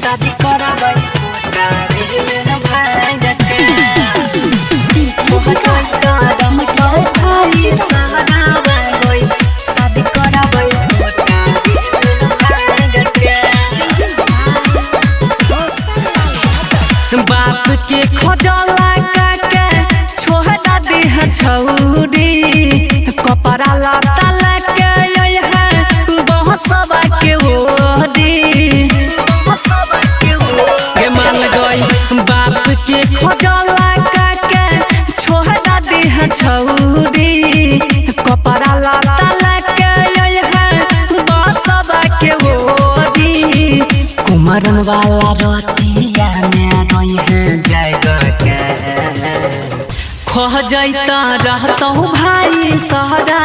शादी करबै कोटा में भाग के पहुंचता रहता भाई सहारा गई शादी करबै कोटा में भाग के बाप के खोजला के छोड़ा देह छौरी कपड़ा लता लेके है बहसबा के ओरी गे मान गई बाप के खोजला के छोड़ा देह छौरी कपड़ा लता लेके है बहसबा के ओरी कुमरन वाला रतिया में रही है जाएगा के खो जैता रहता भाई सहरा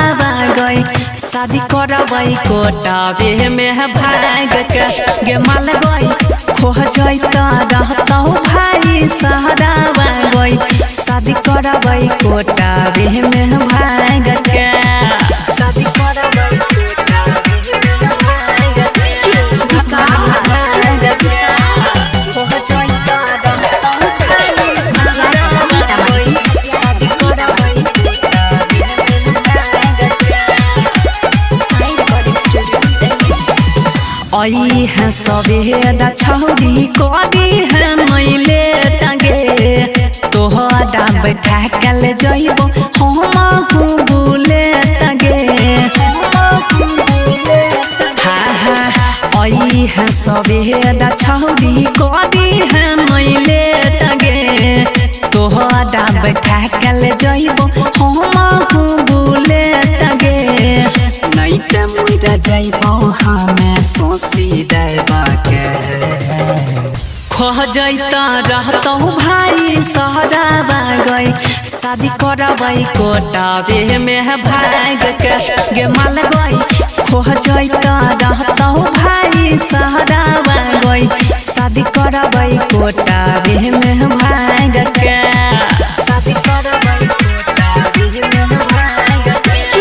गई शादी करबै कोटावे में भाग के गे माल गई खो जैता रहता भाई सहरा गई शादी करबै कोटावे में भाग के शादी करबै कोटावे में भाग के खो जैता रहता भाई सहरा गई शादी करबै कोटावे में भाग के आई है सवेरा छौरी कदी है मैले टंगे तोहरा बैठा कल जइबो हम बुले टंगे आई है सवेरा छौरी कदी है मैले टंगे तोहरा बैठा कल जइबो हम बुले टंगे नहीं त मुइरा जइबो हमें सोसी देबा के खो जैता रहता भाई सहरा गई शादी करबै कोटावे में भाग के गे माल गई खो जैता रहता भाई सहरा गई शादी करबै कोटावे में भाग के शादी करबै कोटावे में भाग के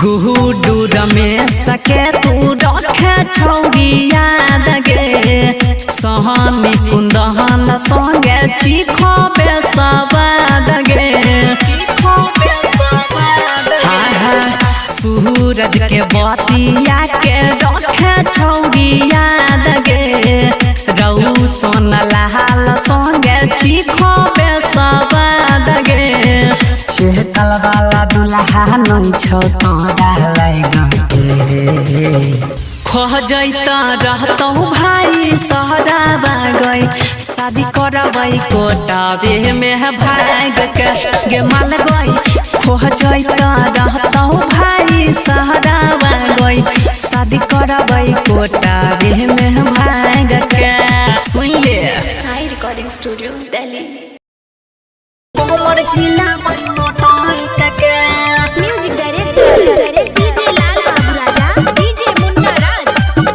गुहू में सके तू रखे छौरी याद गे सहनी कुंदहन संगे चीखो बेसवाद गे सूरज के बतिया के रखे छौरी याद गे रौ सोन लाल संगे चीखो बेसवाद गे चेहकल वाला दुल्हा नहीं छौ तोरा लगे खो जैता रहता भाई सहरा गई शादी करबै कोटावे में भाग के गे माल गई खो जैता रहता भाई सहरा गई शादी करबै कोटावे में भाग के सुन ले साई रिकॉर्डिंग स्टूडियो दिल्ली कोमर हिला मन मोटाई के music director DJ Lal Babu Raja DJ Munna Raj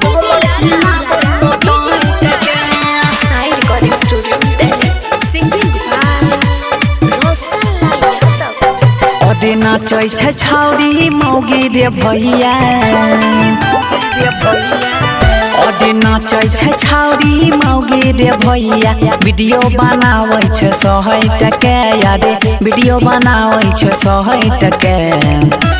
DJ Lal Babu Raja Sai recording studio Delhi singing by Roshan Yadav ओदे नाचै छै छौरी मौगी रे भैया ओदे नाचै छै छौरी मौगी रे भैया वीडियो बनाबै छै 100 टके यारे वीडियो बनाबै छै 100 टके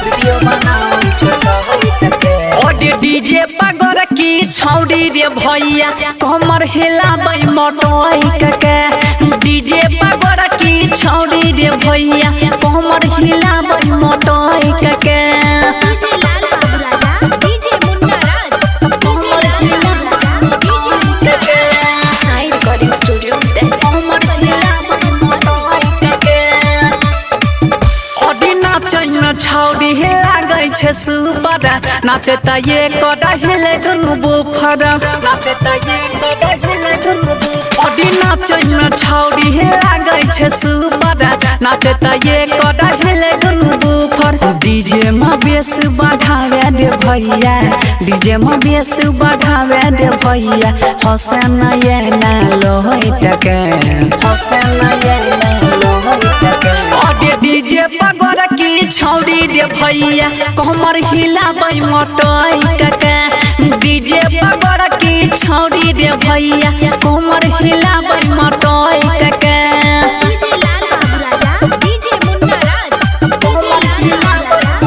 वीडियो बनाबै छै 100 टके ओदे डीजे पगड़ की छौरी रे भैया कमर हिलाबै मोटोई के डीजे पगड़ की छौरी रे भैया कमर हिलाबै मोटोई के डीजे लाल बाबू राजा डीजे मुन्ना राज कमर हिलाबै मोटोई के साई रिकॉर्डिंग स्टूडियो दिल्ली कमर हिलाबै मोटोई के ओडी नाचै न छौरी लागै छै सुपर नाचता ये कोडा हिले दुनु बुफर नाचता ये कोडा हिले दुनु ओडी नाचै न छौरी लागै छै सुपर नाचता ये कोडा हिले दुनु बुफर डीजे में बेस बढ़ावे दे भैया डीजे में बेस बढ़ावे दे भैया हसन ये ना लोहित के अरे डीजे पगड़ की छौड़ी रे भैया कमर हिलाबै मटई के डीजे पगड़ की छौड़ी रे भैया कमर हिलाबै मटई के डीजे लाल बाबू राजा डीजे मुन्ना राज DJ Lal Babu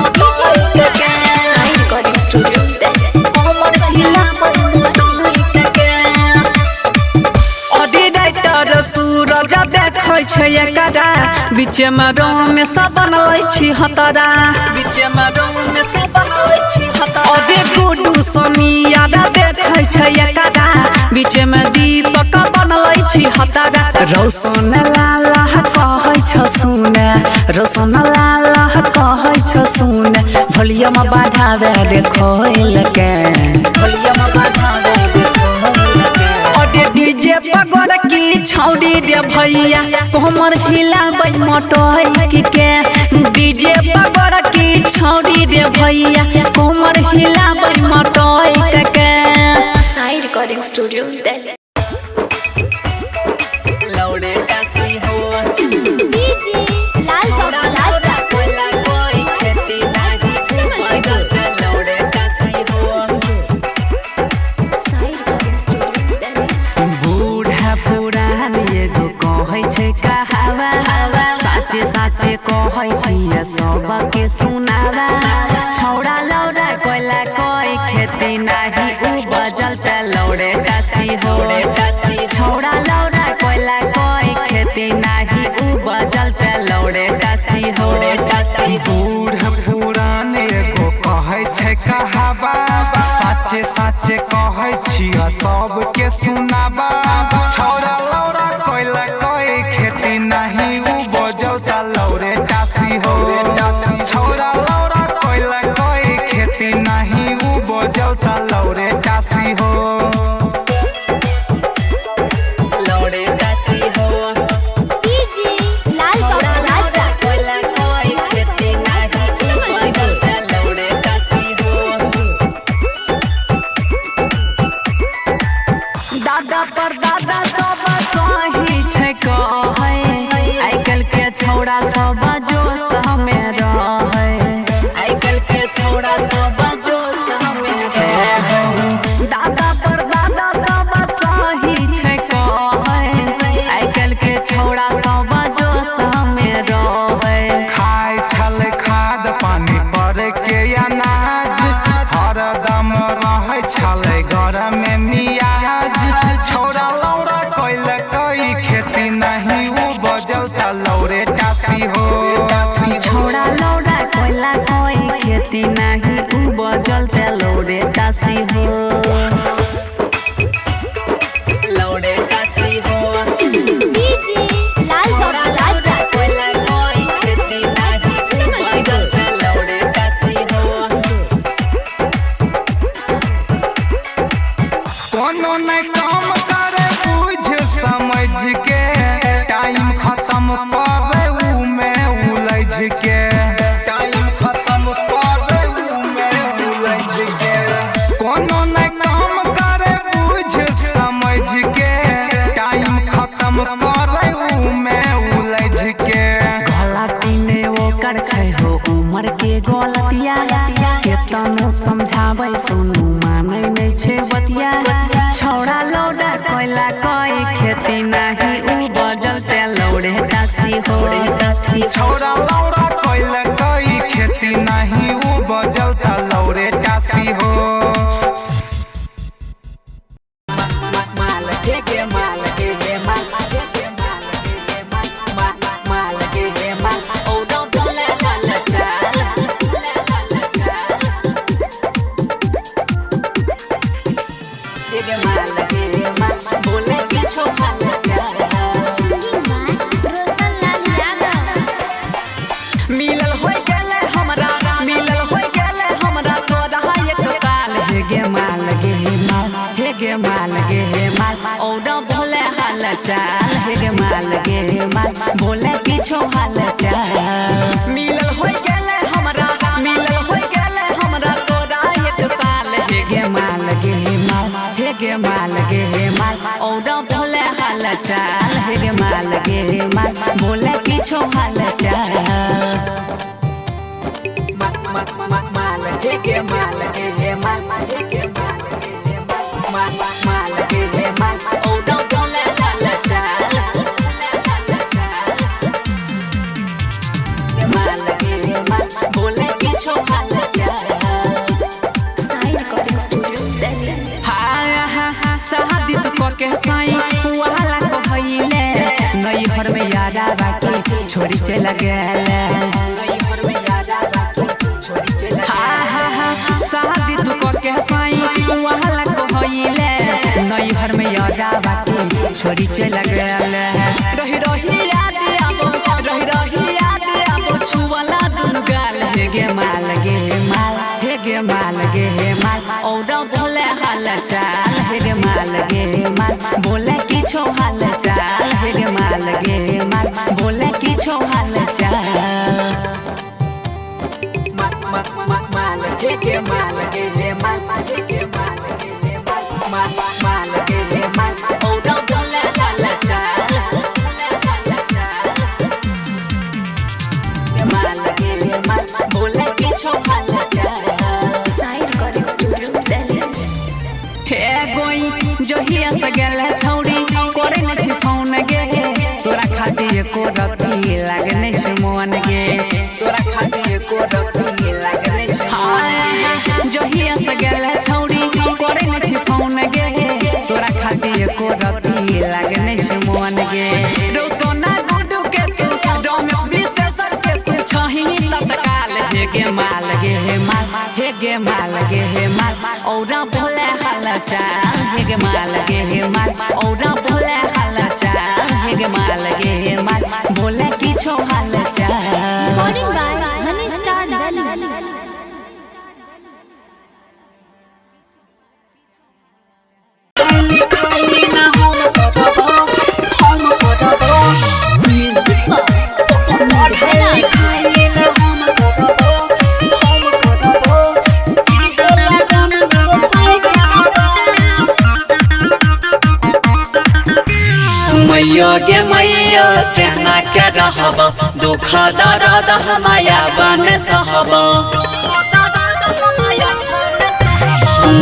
Raja Sai recording studio Delhi कमर हिलाबै मटई के अरे डाक्टर सूरज देखै छै एकरा बीच में रोम में सब बनलै छी हतरा बीच में रोम में सब बनलै छी हतरा अरे गुडू सोनिया देखै छै एकरा बीच में दीपक बनलै छी हतरा रौशन लाला कहै छ सुने रौशन लाला कहै छ सुने वॉल्यूम बढ़ावे रे खोल के वॉल्यूम बढ़ावे रे खोल के अरे डीजे पगड़ की छौड़ी रे भैया कमर हिलाबै मटई के डीजे पगड़ की छौड़ी रे भैया कमर हिलाबै मटई के साई रिकॉर्डिंग स्टूडियो दिल्ली लौड़े कासी हो डीजे लाल बाबू राजा कोला कोई खेती नाही लौड़े कासी हो साई रिकॉर्डिंग स्टूडियो दिल्ली बूढ़ा पुरान एगो कहै छै कहावा साचे साचे कहै छियै सबके सुनावा छौड़ा लौड़ा कोइला कोई खेती नाही उ बजल त लौड़े कासी हो छौड़ा लौड़ा कोइला कोई खेती नाही उ बजल त लौड़े कासी हो बूढ़ पुरान एगो कहै छै कहावा साचे साचे कहै छिया सबके सुनाबा छौरा लौरा कोइला कोई खेती नहीं उ बजल त लौरे टासी हो छौरा लौरा कोइला कोई खेती नहीं उ बजल त लौरे टासी हो लौड़े कासी हो डीजे लाल बाबू राजा कोइला कोई खेती नाही उ बजल त लौड़े कासी हो दादा पर दादा सब सही छै कहै आइ काल्हि के छौड़ा सब जोश में रहै आइ काल्हि के छौड़ा सब जोश में रहै दादा पर दादा सब सही छै कहै आइ काल्हि के छौड़ा सब जोश में रहै खाय छल खाद पानी पर के अनाज हरदम रहै छल घर में मियाज छौरा लौरा कोइला कोई खेती नहीं उ बजल त लौरे टासी हो छौड़ा लौड़ा कोइला कोई खेती नाही उ बजल त लौड़े कासी हो लौड़े कासी हो डीजे लाल बाबू राजा कोइला कोई खेती नाही उ बजल त लौड़े कासी हो कोनो नहीं काम करे बुझ समझ के टाइम खत्म करे उ में उलझ के टाइम खत्म करे उ में उलझ के कोनो नहीं काम करे बुझ समझ के टाइम खत्म करे उ में उलझ के गलती ने ओकर छै हो उमर के गलतिया केतनो समझाबै सुनू मानै नै छै बतिया छौड़ा लौड़ा कोइला कोई खेती नाही उ बजल त लौड़े कासी हो छौरा लौरा कोइला कोई खेती नहीं उ बजल त लौरे टासी हो माल के माल के माल के माल के माल ओ डोंट let चाल के माल बोले किछो माल रोशन लाल यादव मिलल होय गेले हमरा तोरा एक साल हे गे माल औडा भोले हाल चाल हे गे माल बोले किछो हाल चाल मिलल होय गेले हमरा तोरा एक साल हे गे माल औडा भोले हाल हाल चाल हे गे माल बोले किछो हाल चाल माल हे गे माल हे गे माल हे गे माल हे गे माल ओ डो बोले हाल चाल माल हे माल बोले किछो हाल चाल साई रिकॉर्डिंग स्टूडियो दिल्ली। शादी तो के साई वाला को भइले नई घर में यादा बाकी छोड़ी चला गेले नई घर में यादा बाकी छोड़ी चला शादी तो के साई वाला को भइले नई घर में यादा बाकी छोड़ी चला गेले रही रही याद आबो रही रही याद आबो छुवाला दुनु गाल हे गे माल हे गे माल औरा बोले हाल चाल हे गे माल बोले किछो हाल चाल हे गे माल बोले किछो हाल चाल माल हे गे माल हे गे माल हे गे माल हे गे माल औरा बोले हाल चाल माल हे माल बोले किछो हाल चाल साई रिकॉर्डिंग स्टूडियो दिल्ली। हे गोई जहिया से गेले छौड़ी करे न छी फोन गे तोरा खातिर एको रति लागने छ मन गे तोरा खातिर एको रति लागने छ जहिया से गेले छौड़ी करे न छी फोन गे तोरा खातिर एको रति लागने छ मन गे रोसना गुडू के तू रमेश विशेषर के तू छही तत्काल हे गे माल हे माल औरा बोले हाल चाल हे गे माल औरा बोले हाल चाल हे गे माल बोले किछो हाल चाल recording by honey star Delhi. मैया गे मैया केना के रहब दुख दर्द माया बन सहब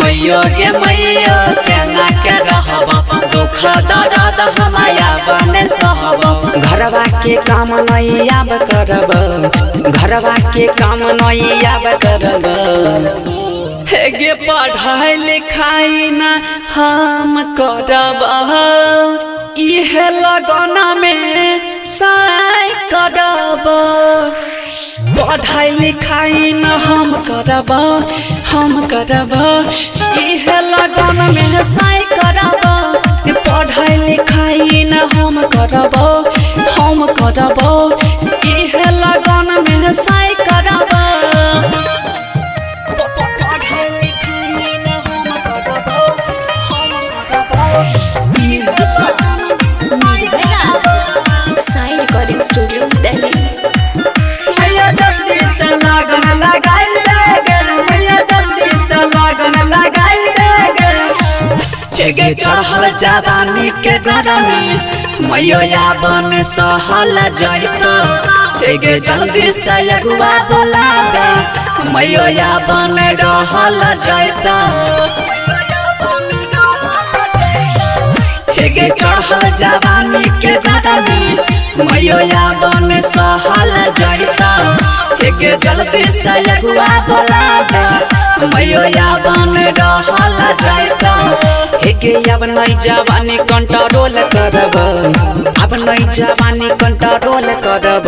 मैया गे मैया केना के रहब दुख दर्द माया बन सहब घरवा के काम नहीं आब करब घरवा के काम नहीं आब करब हे गे पढ़ाई लिखाई ना हम करब इहे लगना में साई करब पढ़ाई लिखाई न हम करब इहे लगना में साई करब पढ़ाई लिखाई न हम करब इहे लगना में साई करब साई रिकॉर्डिंग स्टूडियो दिल्ली। मैया जल्दी से लगन लगाई दे मैया जल्दी से लगन लगाई दे गे चढ़ल जवानी के गरमी मैया बन सहल जाइत गे जल्दी से अगुआ बोलाबे मैया बन रहल जाइत गे चढ़ल जवानी के गरमी मैया बन सहल जाइता गे जल्दी से अगुआ बोलाबे मैया बन रहल जाइता गे अब नहीं जवानी कंट्रोल करब अब नहीं जवानी कंट्रोल करब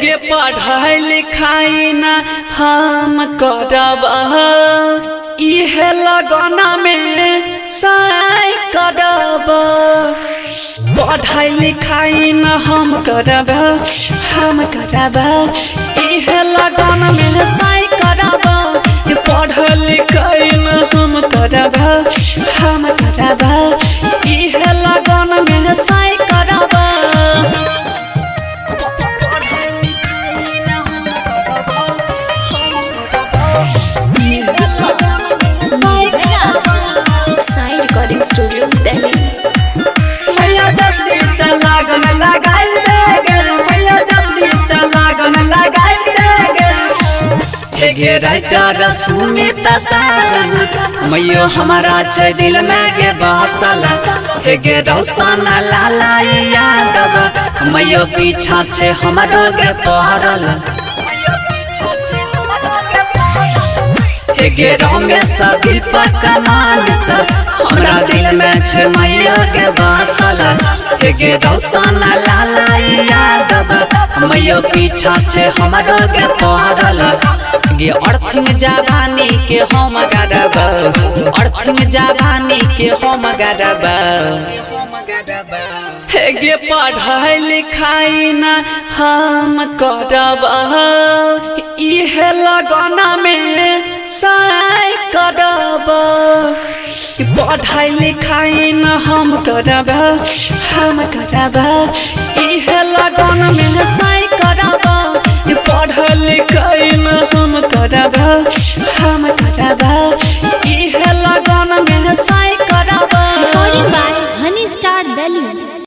गे पढ़ाई लिखाई ना हम करब इहे लगना में साई करब पढ़ाई लिखाई न हम करब इहे लगना में साई करब पढ़ाई लिखाई न हम करब इहे लगना में साई करब साई रिकॉर्डिंग स्टूडियो दिल्ली। गे राइटर सुमित साजन मैयो हमारा छै दिल में गे बसल हे गे रोशन लाला यादव मैयो पीछा छै हमरो गे पहरल हे गे रमेश दीपक मानस हमरा दिल में छै मैया के बसल हे गे रोशन लाला यादव मैया पीछा छै हमरो के पहरल गे अर्थिंग जवानी के हम गरब अर्थिंग जवानी के हम गरब हे गे पढ़ाई लिखाई ना हम करब इहे लगन में साय करब पढ़ाई लिखाई न हम करब इहे लगन में साय करब पढ़ाई लिखाई न हम करब इहे